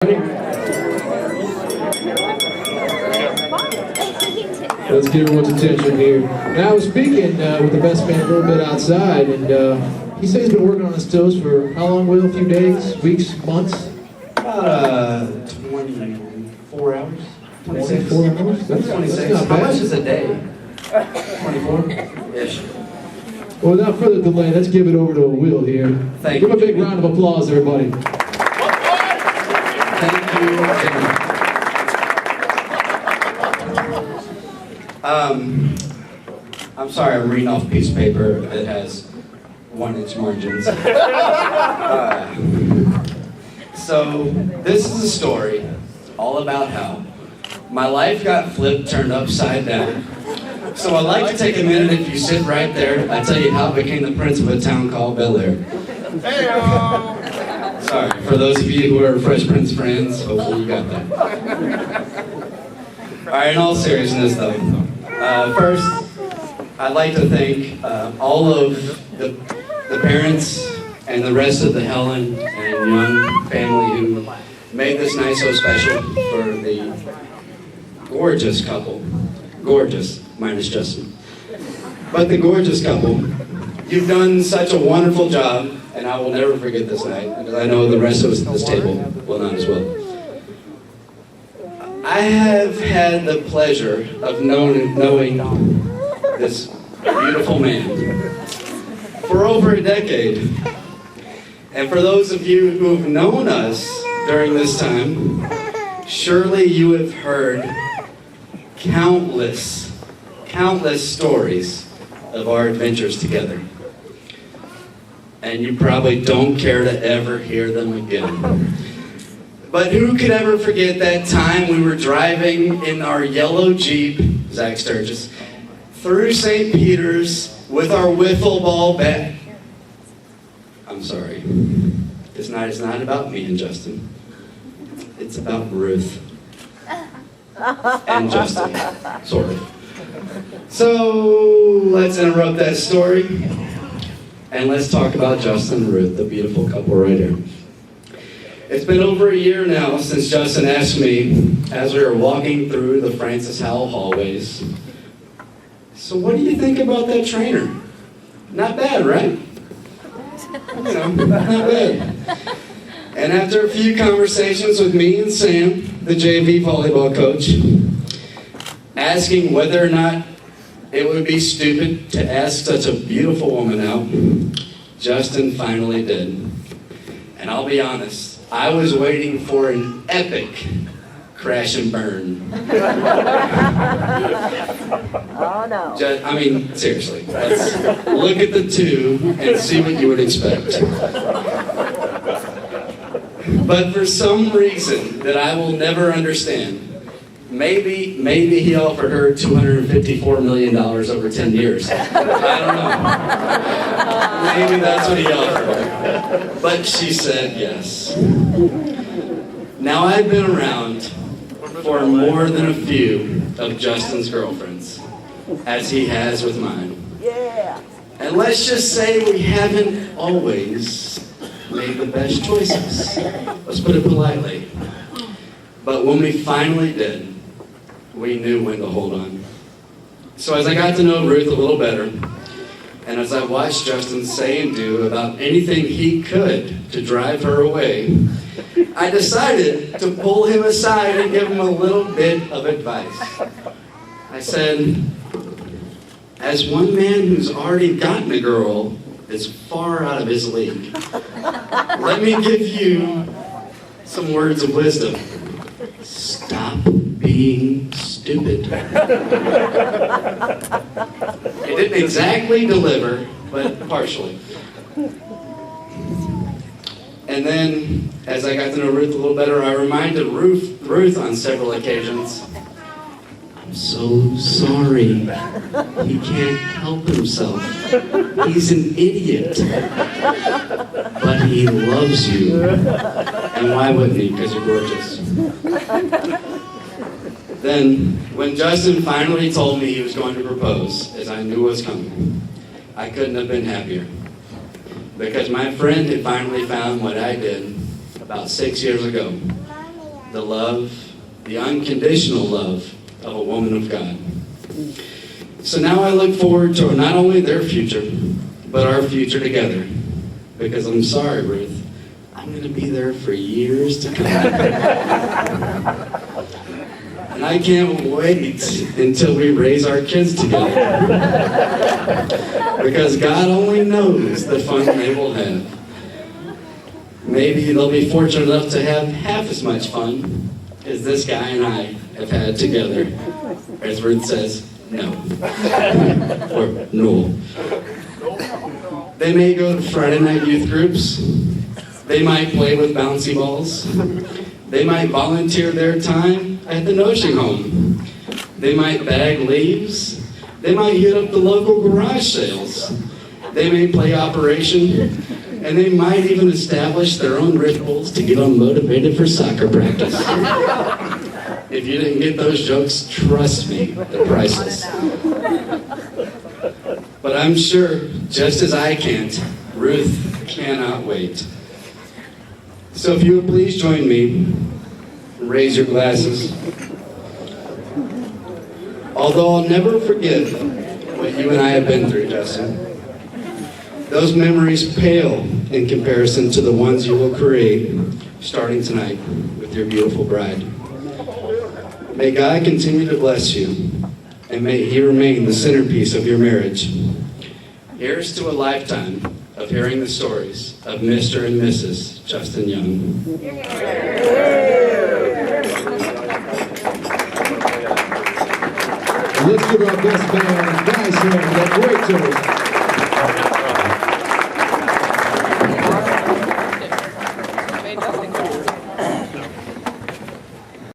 Let's get everyone's attention here. Now I was speaking with the best man a little bit outside, and he said he's been working on his toes for how long, Will? A few days, weeks, months? About 24 hours. 26. 4 hours? That's 26. not How bad. much is a day? 24-ish. Well, without further delay, let's give it over to Will here. Thank Give you. him a big round of applause, everybody. Thank you. I'm sorry, I'm reading off a piece of paper that has 1-inch margins. So, this is a story all about how my life got turned upside down. So I'd like to take a minute, if you sit right there, I'll tell you how I became the prince of a town called Bel Air. Sorry, for those of you who are Fresh Prince fans, hopefully you got that. Alright, in all seriousness though, first, I'd like to thank all of the parents and the rest of the Helen and Young family who made this night so special for the gorgeous couple. Gorgeous, minus Justin. But the gorgeous couple, you've done such a wonderful job, and I will never forget this night, because I know the rest of us at this table will not as well. I have had the pleasure of knowing this beautiful man for over a decade. And for those of you who have known us during this time, surely you have heard countless stories of our adventures together. And you probably don't care to ever hear them again. But who could ever forget that time we were driving in our yellow Jeep, Zach Sturgis, through St. Peter's with our wiffle ball bat. I'm sorry. This night is not about me and Justin. It's about Ruth. And Justin, sort of. So, let's interrupt that story. And let's talk about Justin and Ruth, the beautiful couple right here. It's been over a year now since Justin asked me, as we were walking through the Francis Howell hallways, so what do you think about that trainer? Not bad, right? You know, not bad. And after a few conversations with me and Sam, the JV volleyball coach, asking whether or not it would be stupid to ask such a beautiful woman out, Justin finally did. And I'll be honest, I was waiting for an epic crash and burn. Oh no. I mean, seriously, let's look at the two and see what you would expect. But for some reason that I will never understand, maybe he offered her $254 million over 10 years. I don't know. Maybe that's what he offered her. But she said yes. Now I've been around for more than a few of Justin's girlfriends, as he has with mine. Yeah. And let's just say we haven't always made the best choices. Let's put it politely. But when we finally did, we knew when to hold on. So as I got to know Ruth a little better, and as I watched Justin say and do about anything he could to drive her away, I decided to pull him aside and give him a little bit of advice. I said, as one man who's already gotten a girl that's far out of his league, let me give you some words of wisdom. Stop being stupid. It didn't exactly deliver, but partially. And then, as I got to know Ruth a little better, I reminded Ruth on several occasions, I'm so sorry. He can't help himself. He's an idiot. But he loves you. And why wouldn't he? Because you're gorgeous. Then, when Justin finally told me he was going to propose, as I knew was coming, I couldn't have been happier. Because my friend had finally found what I did about 6 years ago. the love, the unconditional love of a woman of God. So now I look forward to not only their future, but our future together. Because I'm sorry, Ruth, I'm going to be there for years to come. And I can't wait until we raise our kids together. Because God only knows the fun they will have. Maybe they'll be fortunate enough to have half as much fun as this guy and I have had together. As Ruth says, no. Or no. They may go to Friday night youth groups. They might play with bouncy balls. They might volunteer their time at the nursing home. They might bag leaves. They might hit up the local garage sales. They may play Operation, and they might even establish their own rituals to get them motivated for soccer practice. If you didn't get those jokes, trust me, they're priceless. But I'm sure, just as I can't, Ruth cannot wait. So if you would please join me, raise your glasses. Although I'll never forget what you and I have been through, Justin, those memories pale in comparison to the ones you will create starting tonight with your beautiful bride. May God continue to bless you, and may He remain the centerpiece of your marriage. Here's to a lifetime of hearing the stories of Mr. and Mrs. Justin Young. Let's give our best man guys here that great toast.